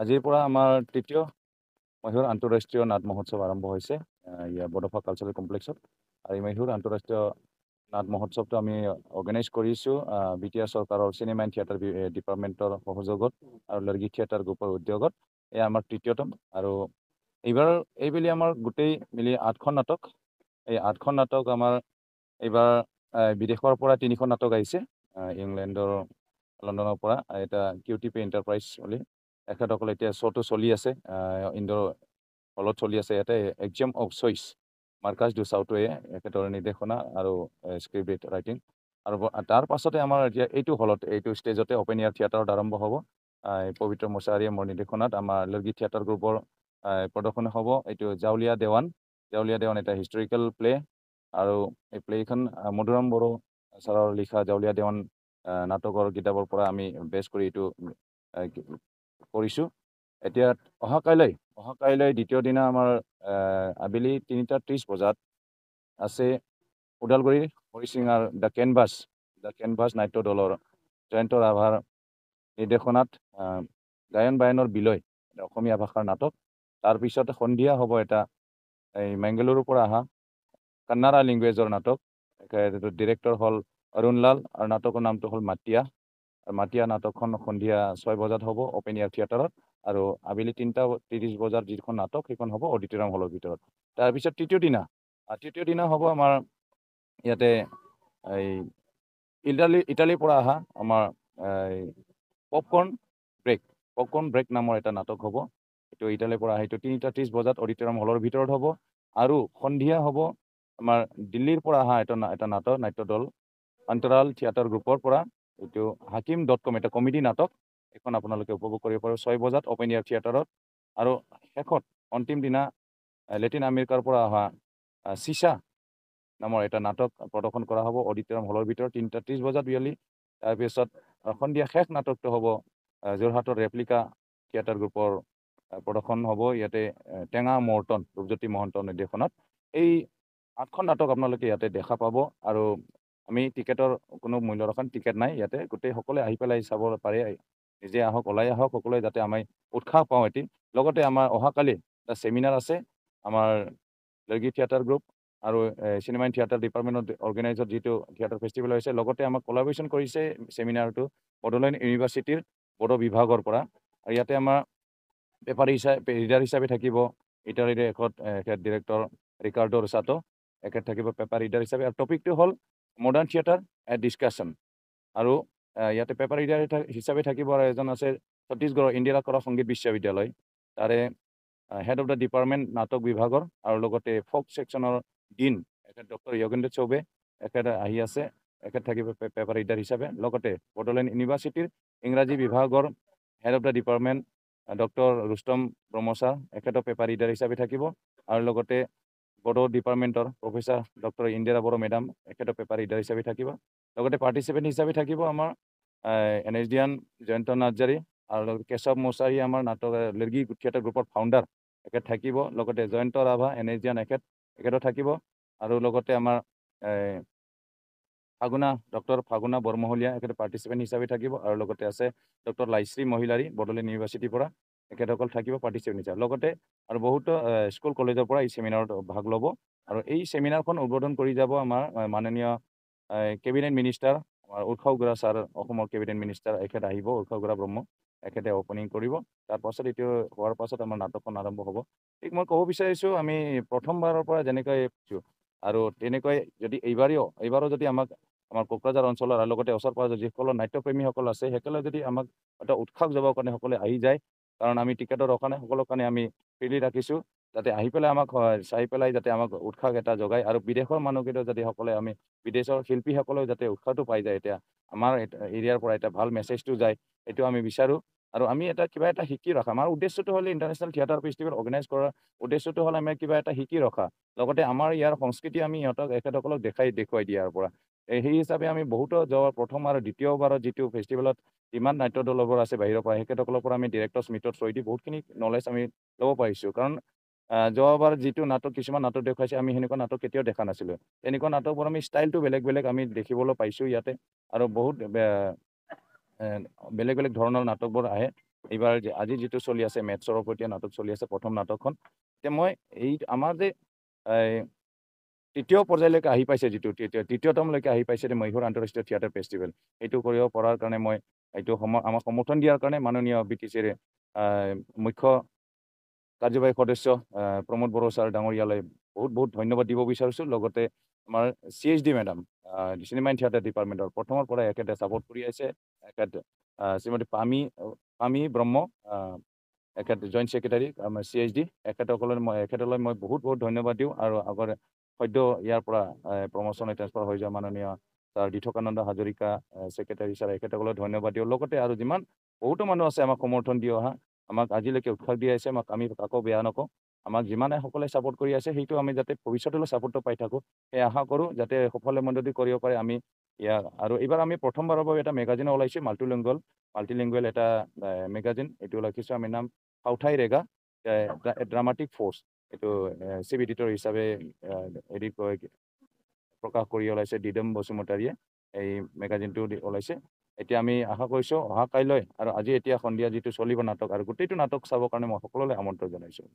আজিৰ পৰা আমাৰ তৃতীয় মহীশূৰ আন্তঃৰাষ্ট্ৰীয় নাট মহোৎসৱ আৰম্ভ হৈছে ইয়াৰ বডোফা কালচাৰেল কমপ্লেক্সত। আৰু এই মহীশূৰ আন্তঃৰাষ্ট্ৰীয় নাট মহোৎসৱটো আমি অৰ্গেনাইজ কৰিছোঁ BTR চৰকাৰৰ চিনেমা এণ্ড থিয়েটাৰ ডিপাৰ্টমেণ্টৰ সহযোগত আৰু লৰ্গী থিয়েটাৰ গ্ৰুপৰ উদ্যোগত। এয়া আমাৰ তৃতীয়তম। আৰু এইবেলি আমাৰ গোটেই মিলি 8খন নাটক। এই 8খন নাটক আমাৰ এইবাৰ বিদেশৰ পৰা 3খন নাটক আহিছে, ইংলেণ্ডৰ লণ্ডনৰ পৰা। এটা QTP এণ্টাৰপ্ৰাইজ বুলি এখেতসকলে এতিয়া শ্ব'টো চলি আছে, ইণ্ডোৰ হলত চলি আছে। ইয়াতে exam of choice Marcus du চাউটোৱে এখেতৰ নিৰ্দেশনা আৰু স্ক্ৰিপ্ট ৰাইটিং। আৰু তাৰ পাছতে আমাৰ এতিয়া এইটো হলত এইটো ষ্টেজতে অপেন এয়াৰ থিয়েটাৰত আৰম্ভ হ'ব। পবিত্ৰ মোছাহাৰীয়ে মোৰ নিৰ্দেশনাত আমাৰ লৰ্গী থিয়েটাৰ গ্ৰুপৰ প্ৰদৰ্শন হ'ব। এইটো জাউলীয়া দেৱান এটা হিষ্টৰিকেল প্লে। আৰু এই প্লেখন মধুৰাম বড়ো ছাৰৰ লিখা জাউলীয়া দেৱান নাটকৰ কিতাপৰ পৰা আমি বেছ কৰি এইটো কৰিছোঁ। এতিয়া অহা কাইলৈ দ্বিতীয় দিনা আমাৰ আবেলি 3:30 বজাত আছে ওদালগুৰিৰ হৰিচিঙাৰ দ্য কেনভাছ নাট্য দলৰ জয়ন্ত ৰাভাৰ নিৰ্দেশনাত গায়ন বায়নৰ বিলয় অসমীয়া ভাষাৰ নাটক। তাৰপিছত সন্ধিয়া হ'ব এটা এই মেংগালুৰুৰ পৰা অহা কান্নাড়া লেংগুৱেজৰ নাটক। ডিৰেক্টৰ হ'ল অৰুণ লাল আৰু নাটকৰ নামটো হ'ল মাটিয়া নাটকখন সন্ধিয়া 6 বজাত হ'ব অপেন এয়াৰ থিয়েটাৰত। আৰু আবেলি 3:30 বজাত যিখন নাটক সেইখন হ'ব অডিটৰিয়াম হলৰ ভিতৰত। তাৰপিছত তৃতীয় দিনা হ'ব আমাৰ ইয়াতে এই ইটালীৰ পৰা অহা আমাৰ পপকৰ্ণ ব্ৰেক নামৰ এটা নাটক হ'ব। এইটো ইটালীৰ পৰা সেইটো 3:30 বজাত অডিটৰিয়াম হলৰ ভিতৰত হ'ব। আৰু সন্ধিয়া হ'ব আমাৰ দিল্লীৰ পৰা অহা এটা নাট্য দল অন্তৰাল থিয়েটাৰ গ্ৰুপৰ পৰা। এইটো hakim.com এটা কমেডি নাটক। এইখন আপোনালোকে উপভোগ কৰিব পাৰে 6 বজাত অপেন এয়াৰ থিয়েটাৰত। আৰু শেষত অন্তিম দিনা লেটিন আমেৰিকাৰ পৰা অহা চিছা নামৰ এটা নাটক প্ৰদৰ্শন কৰা হ'ব অডিটৰিয়াম হলৰ ভিতৰত 3:30 বজাত বিয়লি। তাৰপিছত সন্ধিয়া শেষ নাটকটো হ'ব যোৰহাটৰ ৰেপ্লিকা থিয়েটাৰ গ্ৰুপৰ প্ৰদৰ্শন হ'ব ইয়াতে টেঙা মৰ্টন ৰূপজ্যোতি মহন্তৰ নিৰ্দেশনাত। এই 8খন নাটক আপোনালোকে ইয়াতে দেখা পাব। আৰু আমি টিকেটৰ কোনো মূল্য ৰখান টিকেট নাই ইয়াতে, গোটেই সকলোৱে আহি পেলাই চাব পাৰে। নিজে আহক, ওলাই আহক সকলোৱে, যাতে আমি উৎসাহ পাওঁ এটি। লগতে আমাৰ অহাকালি এটা ছেমিনাৰ আছে আমাৰ লৰ্গী থিয়েটাৰ গ্ৰুপ আৰু চিনেমা এণ্ড থিয়েটাৰ ডিপাৰ্টমেণ্টত অৰ্গেনাইজত যিটো থিয়েটাৰ ফেষ্টিভেল হৈছে। লগতে আমাক কলাবৰেশ্যন কৰিছে ছেমিনাৰটো বডোলেণ্ড ইউনিভাৰ্চিটিৰ বড়ো বিভাগৰ পৰা। আৰু ইয়াতে আমাৰ ৰিডাৰ হিচাপে থাকিব ইটালীৰে এখেত ডিৰেক্টৰ ৰিকাৰ্ডো ৰোছাটো, এখেত থাকিব পেপাৰ ৰিডাৰ হিচাপে। আৰু টপিকটো হ'ল মডাৰ্ণ থিয়েটাৰ ডিছকাশ্যন। আৰু ইয়াতে পেপাৰ ৰিডাৰ হিচাপে থাকিব আৰু এজন আছে ছত্তীশগড়ৰ ইন্দিৰা কলা সংগীত বিশ্ববিদ্যালয়, তাৰে হেড অফ দ্য ডিপাৰ্টমেণ্ট নাটক বিভাগৰ। আৰু লগতে ফ'ক ছেকশ্যনৰ ডিন এখেত ডক্টৰ য়োগেন্দ্ৰ চৌবে এখেত আহি আছে, এখেত থাকিব পেপাৰ ৰিডাৰ হিচাপে। লগতে বডোলেণ্ড ইউনিভাৰ্চিটিৰ ইংৰাজী বিভাগৰ head of the department doctor Rustam Brahmachari এখেতো পেপাৰ ৰিডাৰ হিচাপে থাকিব। আৰু লগতে বড়ো ডিপাৰ্টমেণ্টৰ professor doctor Indira Bodo madam এখেতো পেপাৰ ৰিডাৰ হিচাপে থাকিব। লগতে পাৰ্টিচিপেণ্ট হিচাপে থাকিব আমাৰ NSDN জয়ন্ত নাৰ্জাৰী আৰু কেশৱ মোছাৰী আমাৰ নাটক লৰ্গী থিয়েটাৰ গ্ৰুপৰ ফাউণ্ডাৰ এখেত থাকিব। লগতে জয়ন্ত ৰাভা NSDN এখেতো থাকিব। আৰু লগতে আমাৰ ডক্টৰ ফাগুনা বৰমহলীয়া এখেতে পাৰ্টিচিপেণ্ট হিচাপে থাকিব। আৰু লগতে আছে ডক্টৰ লাইশ্ৰী মহিলাৰী বডোলেণ্ড ইউনিভাৰ্চিটিৰ পৰা, এখেতসকল থাকিব পাৰ্টিচিপেণ্ট হিচাপে। লগতে আৰু বহুতো স্কুল কলেজৰ পৰা এই ছেমিনাৰত ভাগ ল'ব। আৰু এই ছেমিনাৰখন উদ্বোধন কৰি যাব আমাৰ মাননীয় কেবিনেট মিনিষ্টাৰ উৎসৱ বৰা ছাৰ, অসমৰ কেবিনেট মিনিষ্টাৰ এখেত আহিব, উৎসৱ বৰা ব্ৰহ্ম এখেতে অপেনিং কৰিব। তাৰপাছত এইটো হোৱাৰ পাছত আমাৰ নাটকখন আৰম্ভ হ'ব। ঠিক মই ক'ব বিচাৰিছোঁ আমি প্ৰথমবাৰৰ পৰা যেনেকৈ আৰু তেনেকৈ যদি এইবাৰো যদি আমাৰ কোকৰাঝাৰ অঞ্চলৰ আৰু লগতে ওচৰ পাজৰ যিসকলৰ নাট্যপ্ৰেমীসকল আছে সেইসকলে যদি আমাক এটা উৎসাহ যাবৰ কাৰণে সকলোৱে আহি যায়। কাৰণ আমি টিকেটৰ ৰখা নাই, সকলৰ কাৰণে আমি ফ্ৰীলি ৰাখিছোঁ, যাতে আহি পেলাই আমাক চাই পেলাই যাতে আমাক উৎসাহ এটা যোগায়। আৰু বিদেশৰ মানুহকেইটাও যাতে সকলোৱে আমি বিদেশৰ শিল্পীসকলেও যাতে উৎসাহটো পাই যায়, এতিয়া আমাৰ এৰিয়াৰ পৰা এটা ভাল মেছেজটো যায়, এইটো আমি বিচাৰোঁ। আৰু আমি কিবা এটা শিকি ৰখা, আমাৰ উদ্দেশ্যটো হ'ল ইণ্টাৰনেশ্যনেল থিয়েটাৰ ফেষ্টিভেল অৰ্গেনাইজ কৰাৰ উদ্দেশ্যটো হ'ল আমি কিবা এটা শিকি ৰখা, লগতে আমাৰ ইয়াৰ সংস্কৃতি আমি এখেতসকলক দেখুৱাই দিয়াৰ পৰা। সেই হিচাপে আমি বহুতো প্ৰথম আৰু দ্বিতীয়বাৰত যিটো ফেষ্টিভেলত ইমান নাট্য দলবোৰ আছে বাহিৰৰ পৰা, তেখেতসকলৰ পৰা আমি ডিৰেক্টৰ স্মিথৰ থ্ৰুৱেদি বহুতখিনি নলেজ আমি ল'ব পাৰিছোঁ। কাৰণ যোৱাবাৰ যিটো কিছুমান নাটক দেখুৱাইছে, আমি সেনেকুৱা নাটক কেতিয়াও দেখা নাছিলোঁ। এনেকুৱা নাটকবোৰ আমি ষ্টাইলটো বেলেগ আমি দেখিবলৈ পাইছোঁ ইয়াতে। আৰু বহুত বেলেগ ধৰণৰ নাটকবোৰ আহে। এইবাৰ আজি যিটো চলি আছে মেথছৰ ওপৰত নাটক চলি আছে প্ৰথম নাটকখন এতিয়া মই এই আমাৰ যে তৃতীয় পৰ্যায়লৈকে আহি পাইছে যিটো তৃতীয়তমলৈকে আহি পাইছে মহীশূৰ আন্তঃৰাষ্ট্ৰীয় থিয়েটাৰ ফেষ্টিভেল সেইটো কৰিব পৰাৰ কাৰণে মই এইটো আমাক সমৰ্থন দিয়াৰ কাৰণে মাননীয় BTCৰ মুখ্য কাৰ্যবাহী সদস্য প্ৰমোদ বড়ো ছাৰ ডাঙৰীয়ালৈ বহুত বহুত ধন্যবাদ দিব বিচাৰিছোঁ লগতে আমাৰ CHD madam cinema and theatre ডিপাৰ্টমেণ্টৰ প্ৰথমৰ পৰা এখেতে ছাপোৰ্ট কৰি আছে শ্ৰীমতী পামী ব্ৰহ্ম এখেত জইণ্ট ছেক্ৰেটাৰী আমাৰ CHD এখেতলৈ মই বহুত বহুত ধন্যবাদ দিওঁ আৰু আগৰ সদ্য ইয়াৰ পৰা প্ৰমোশ্যনে ট্ৰেন্সফাৰ হৈ যোৱা মাননীয় ছাৰ দিঠকানন্দ হাজৰিকা ছেক্ৰেটাৰী ছাৰ এখেতসকলক ধন্যবাদ দিওঁ লগতে আৰু যিমান বহুতো মানুহ আছে আমাক সমৰ্থন দি অহা আমাক আজিলৈকে উৎসাহ দি আছে আমি কাকো বেয়া নকওঁ আমাক যিমানে সকলে ছাপোৰ্ট কৰি আছে সেইটো আমি যাতে ভৱিষ্যতলৈ ছাপোৰ্টটো পাই থাকোঁ সেই আশা কৰোঁ যাতে সফলে মণ্ডলী কৰিব পাৰে আমি ইয়াৰ আৰু এইবাৰ আমি প্ৰথমবাৰৰ বাবে এটা মেগাজিনো ওলাইছোঁ মাল্টিলিংগুৱেল এটা মেগাজিন এইটো ৰাখিছোঁ আমি নাম ফাউঠাই ৰেগা ড্ৰামাটিক ফ'ৰ্চ এইটো চিফ এডিটৰ হিচাপে প্ৰকাশ কৰি ওলাইছে দিদম বসুমতাৰীয়ে এই মেগাজিনটো ওলাইছে এতিয়া আমি আশা কৰিছোঁ অহা কাইলৈ আৰু আজি এতিয়া সন্ধিয়া যিটো চলিব নাটক আৰু গোটেইটো নাটক চাবৰ কাৰণে মই সকলোলৈ আমন্ত্ৰণ জনাইছোঁ